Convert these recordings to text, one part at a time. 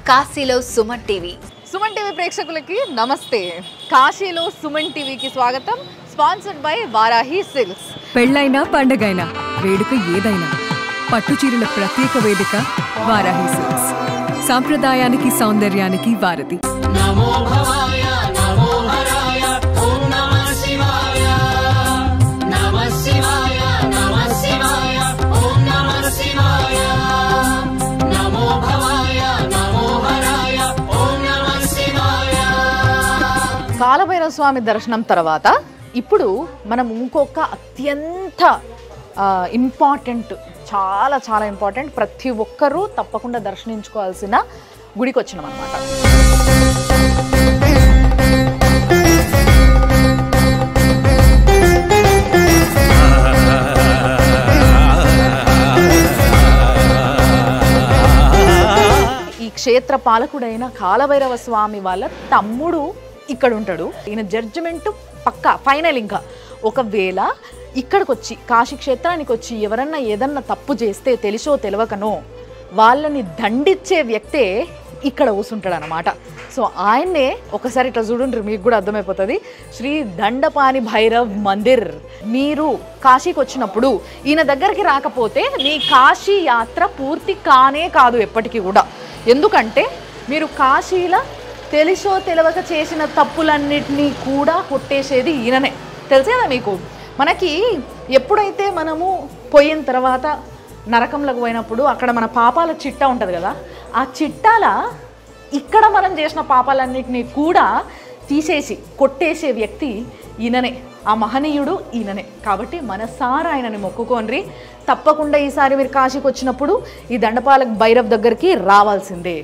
కాశీలో Suman TV. Suman TV ప్రేక్షకులకి నమస్తే. కాశీలో సుమన్ టీవీకి స్వాగతం. Sponsored by Varahi silks. పెళ్ళైనా పండగైనా వేడుక ఏదైనా పట్టు చీరల ప్రత్యేక వేదిక వారాహి సిల్క్స్. సాంప్రదాయానికి సౌందర్యానికి వారధి. నమో భవాయ నమో హరాయ ఓం నమః శివాయ నమః శివాయ నమః శివాయ ఓం నమః శివాయ నమో భవాయ నమో హరాయ ఓం నమః శివాయ. కాలభైరవ స్వామి దర్శనం తర్వాత ఇప్పుడు మనం ఇంకొక అత్యంత ఇంపార్టెంట్, చాలా చాలా ఇంపార్టెంట్, ప్రతి ఒక్కరూ తప్పకుండా దర్శించుకోవాల్సిన గుడికి వచ్చినాం అన్నమాట. ఈ క్షేత్ర పాలకుడైన కాలభైరవ స్వామి వాళ్ళ తమ్ముడు ఇక్కడ ఉంటాడు. ఈయన జడ్జిమెంట్ పక్కా ఫైనల్. ఇంకా ఒకవేళ ఇక్కడికి వచ్చి కాశీ క్షేత్రానికి వచ్చి ఎవరన్నా ఏదన్నా తప్పు చేస్తే తెలిసో తెలియకనో వాళ్ళని దండించే వ్యక్తే ఇక్కడ కూర్చుంటాడు అనమాట. సో ఆయన్నే ఒకసారి ఇట్లా చూడండి, మీకు కూడా అర్థమైపోతుంది. శ్రీ దండపాణి భైరవ్ మందిర్. మీరు కాశీకి వచ్చినప్పుడు ఈయన దగ్గరికి రాకపోతే మీ కాశీ యాత్ర పూర్తి కానే కాదు ఎప్పటికీ కూడా. ఎందుకంటే మీరు కాశీలో తెలిసో తెలియక చేసిన తప్పులన్నిటినీ కూడా కొట్టేసేది ఈయననే. తెలుసు కదా మీకు. మనకి ఎప్పుడైతే మనము పోయిన తర్వాత నరకంలోకి పోయినప్పుడు అక్కడ మన పాపాల చిట్టా ఉంటుంది కదా, ఆ చిట్టాల ఇక్కడ మనం చేసిన పాపాలన్నిటినీ కూడా తీసేసి కొట్టేసే వ్యక్తి ఈయననే. ఆ మహనీయుడు ఈయననే. కాబట్టి మనసారా ఆయనని మొక్కుకోండి. తప్పకుండా ఈసారి మీరు కాశీకి వచ్చినప్పుడు ఈ దండపాలక భైరవ్ దగ్గరికి రావాల్సిందే.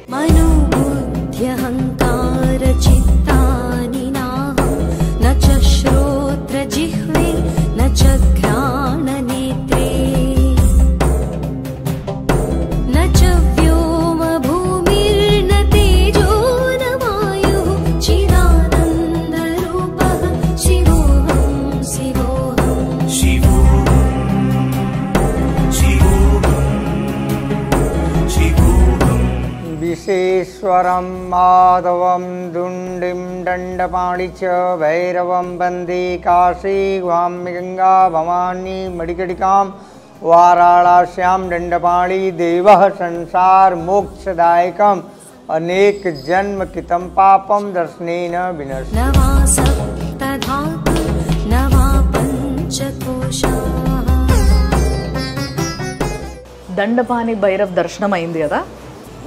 विशेश्वरं माधवं दुण्डिं दण्डपाणि च भैरवं वन्दे काशी वाम्य गंगा भवानी मणिकटिकां वाराणस्यां दण्डपाणि देवः संसार मोक्षदायकम् अनेक जन्म कृतं पापं दर्शनेन विनश्यति. దండపాణి భైరవ్ దర్శనం అయింది కదా.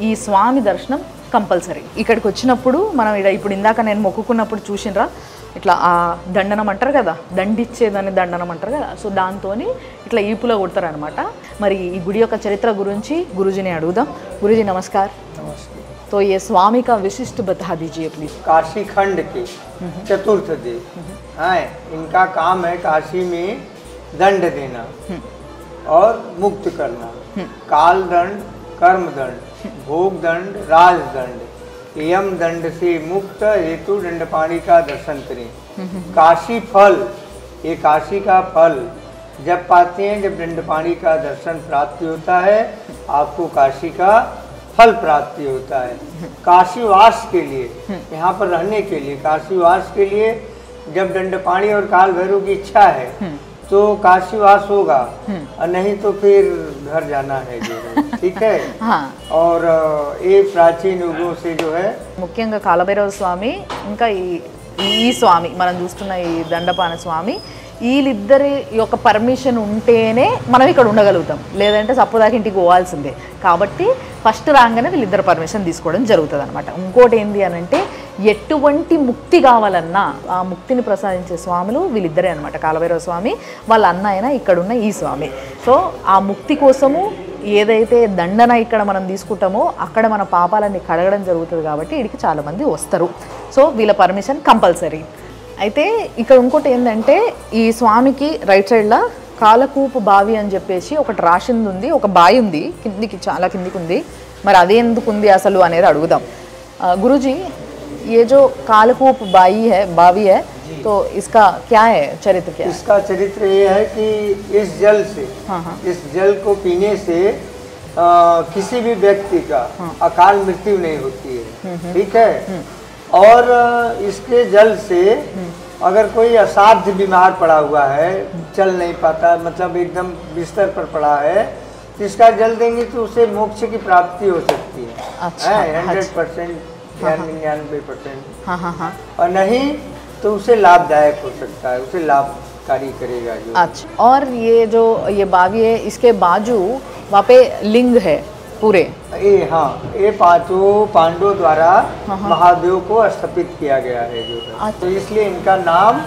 ఈ స్వామి దర్శనం కంపల్సరీ. ఇక్కడికి వచ్చినప్పుడు మనం ఇప్పుడు ఇందాక నేను మొక్కుకున్నప్పుడు చూసినరా ఇట్లా ఆ దండనం అంటారు కదా, దండిచ్చేదని దండనం అంటారు కదా. సో దాంతో ఇట్లా ఈపులో కొడతారు అనమాట. మరి ఈ గుడి యొక్క చరిత్ర గురించి గురుజీని అడుగుదాం. గురుజీ నమస్कार. तो ये स्वामी का विशिष्ट बता दीजिए प्लीज. काशी खंड के चतुर्थ देव हैं. इनका काम है काशी में दंड देना और मुक्त करना. काल दंड, कर्म दंड, भोग दंड, राज दंड, यम दंड से मुक्त हेतु दंडपाणि का दर्शन करें. काशी फल, ये काशी का फल जब पाते हैं जब दंडपाणि का दर्शन प्राप्ति होता है, आपको काशी का फल प्राप्ति होता है. काशीवास के लिए, यहाँ पर रहने के लिए, काशीवास के लिए जब दंडपाणि और काल भैरव की इच्छा है तो काशीवास होगा, और नहीं तो फिर घर जाना है. ठीक है. हाँ. और ये प्राचीन युगों से जो है ముఖ్యంగా కాలభైరవ స్వామి ఇంకా ఈ స్వామి మనం చూస్తున్న ఈ దండపాణ స్వామి వీళ్ళిద్దరి యొక్క పర్మిషన్ ఉంటేనే మనం ఇక్కడ ఉండగలుగుతాం. లేదంటే సపోదాకి ఇంటికి పోవాల్సిందే. కాబట్టి ఫస్ట్ రాగానే వీళ్ళిద్దరు పర్మిషన్ తీసుకోవడం జరుగుతుంది అనమాట. ఇంకోటి ఏంటి అని అంటే ఎటువంటి ముక్తి కావాలన్నా ఆ ముక్తిని ప్రసాదించే స్వాములు వీళ్ళిద్దరే అనమాట. కాలభైరవ స్వామి వాళ్ళ అన్న అయినా ఇక్కడున్న ఈ స్వామి. సో ఆ ముక్తి కోసము ఏదైతే దండన ఇక్కడ మనం తీసుకుంటామో అక్కడ మన పాపాలన్నీ కడగడం జరుగుతుంది. కాబట్టి వీడికి చాలామంది వస్తారు. సో వీళ్ళ పర్మిషన్ కంపల్సరీ. అయితే ఇక్కడ ఇంకోటి ఏంటంటే ఈ స్వామికి రైట్ సైడ్లో కాలకూపు బావి అని చెప్పేసి ఒకటి రాసింది ఉంది. ఒక బావి ఉంది కిందికి, చాలా కిందికి ఉంది. మరి అదే ఎందుకు ఉంది అసలు అనేది అడుగుదాం. గురుజీ, ये जो कालकूप बावी है तो इसका क्या है चरित्र? क्या इसका चरित्र ये है कि इस जल से, इस जल को पीने से किसी भी व्यक्ति का अकाल मृत्यु नहीं होती है, ठीक है। और इसके जल से अगर कोई असाध्य बीमार पड़ा हुआ है, चल नहीं पाता, मतलब एकदम बिस्तर पर पड़ा है, तो इसका जल देंगे तो उसे मोक्ष की प्राप्ति हो सकती है। अच्छा, 100% या 99%। हाँ हाँ हाँ। और नहीं तो उसे लाभदायक हो सकता है, उसे लाभकारी करेगा जो। अच्छा, और ये जो ये बावी है, इसके बाजू वहाँ पे लिंग है पूरे। हाँ, ये पांचों पांडवों द्वारा महादेव को स्थापित किया गया है जो है। अच्छा। तो इसलिए इनका नाम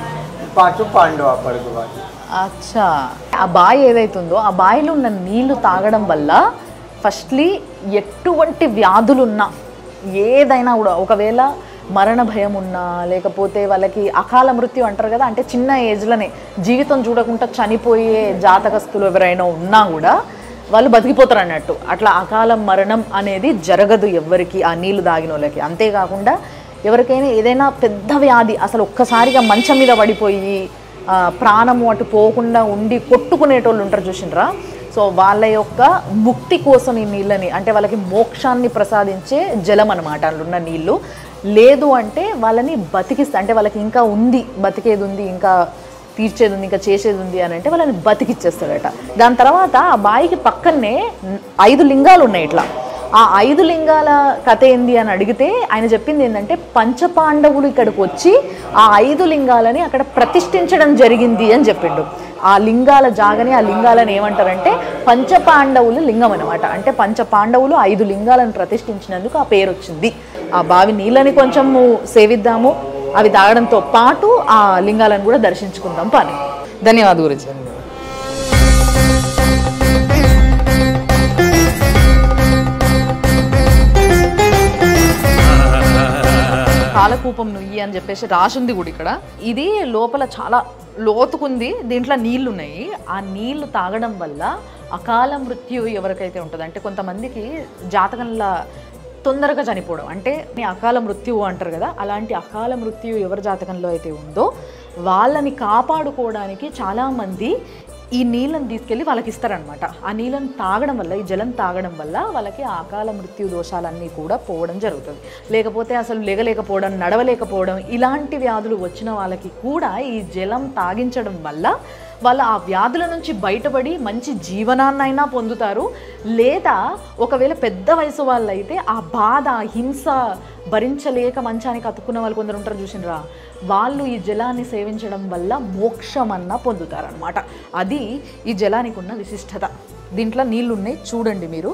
पांचों పాండవ పడగవాళ్ళు. అచ్చా, ఆ బావి ఏదైతుందో ఆ బావిలో ఉన్న నీళ్లు తాగడం వల్ల ఫస్ట్లీ ఎటువంటి వ్యాధులున్నా ఏదైనా కూడా, ఒకవేళ మరణ భయం ఉన్నా లేకపోతే వాళ్ళకి అకాల మృత్యు అంటారు కదా, అంటే చిన్న ఏజ్లోనే జీవితం చూడకుండా చనిపోయే జాతకస్తులు ఎవరైనా ఉన్నా కూడా వాళ్ళు బతికిపోతారు అన్నట్టు. అట్లా అకాల మరణం అనేది జరగదు ఎవ్వరికి ఆ నీళ్లు తాగిన వాళ్ళకి. అంతేకాకుండా ఎవరికైనా ఏదైనా పెద్ద వ్యాధి, అసలు ఒక్కసారిగా మంచం మీద పడిపోయి ప్రాణము అటు పోకుండా ఉండి కొట్టుకునేటోళ్ళు ఉంటారు చూసినరా, సో వాళ్ళ యొక్క ముక్తి కోసం ఈ నీళ్ళని, అంటే వాళ్ళకి మోక్షాన్ని ప్రసాదించే జలం అనమాట అందులో ఉన్న నీళ్ళు. లేదు అంటే వాళ్ళని బతికిస్తా, అంటే వాళ్ళకి ఇంకా ఉంది, బతికేది ఉంది, ఇంకా తీర్చేది ఉంది, ఇంకా చేసేది ఉంది అని అంటే వాళ్ళని బతికిచ్చేస్తాడట. దాని తర్వాత ఆ బావికి పక్కనే 5 లింగాలు ఉన్నాయి. ఇట్లా ఆ 5 లింగాల కథ ఏంది అని అడిగితే ఆయన చెప్పింది ఏంటంటే, పంచపాండవులు ఇక్కడికి వచ్చి ఆ 5 లింగాలని అక్కడ ప్రతిష్ఠించడం జరిగింది అని చెప్పిండు. ఆ లింగాల జాగని, ఆ లింగాలను ఏమంటారంటే పంచపాండవుల లింగం అనమాట. అంటే పంచపాండవులు 5 లింగాలను ప్రతిష్ఠించినందుకు ఆ పేరు వచ్చింది. ఆ బావి నీళ్ళని కొంచెము సేవిద్దాము, అవి తాగడంతో పాటు ఆ లింగాలను కూడా దర్శించుకుందాం పని. ధన్యవాదాలు గురించి. కాలకూపం నుయ్యి అని చెప్పేసి రాసుంది కూడా ఇక్కడ. ఇది లోపల చాలా లోతుకుంది, దీంట్లో నీళ్లు ఉన్నాయి. ఆ నీళ్లు తాగడం వల్ల అకాల మృత్యు ఎవరికైతే ఉంటుందో, అంటే కొంతమందికి జాతకంలో తొందరగా చనిపోవడం, అంటే అకాల మృత్యువు అంటారు కదా, అలాంటి అకాల మృత్యు ఎవరి జాతకంలో అయితే ఉందో వాళ్ళని కాపాడుకోవడానికి చాలామంది ఈ నీళ్ళని తీసుకెళ్ళి వాళ్ళకి ఇస్తారనమాట. ఆ నీళ్ళని తాగడం వల్ల, ఈ జలం తాగడం వల్ల వాళ్ళకి ఆ అకాల మృత్యు దోషాలన్నీ కూడా పోవడం జరుగుతుంది. లేకపోతే అసలు లేగలేకపోవడం, నడవలేకపోవడం, ఇలాంటి వ్యాధులు వచ్చిన వాళ్ళకి కూడా ఈ జలం తాగించడం వల్ల వాళ్ళు ఆ వ్యాధుల నుంచి బయటపడి మంచి జీవనాన్నైనా పొందుతారు. లేదా ఒకవేళ పెద్ద వయసు వాళ్ళు అయితే ఆ బాధ, హింస భరించలేక మంచానికి అతుక్కున్న వాళ్ళు కొందరు ఉంటారు చూసినరా, వాళ్ళు ఈ జలాన్ని సేవించడం వల్ల మోక్షమన్నా పొందుతారనమాట. అది ఈ జలానికి ఉన్న విశిష్టత. దీంట్లో నీళ్ళు ఉన్నాయి చూడండి మీరు.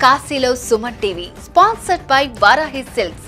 కాశీలో Suman TV sponsored by Varahi silks.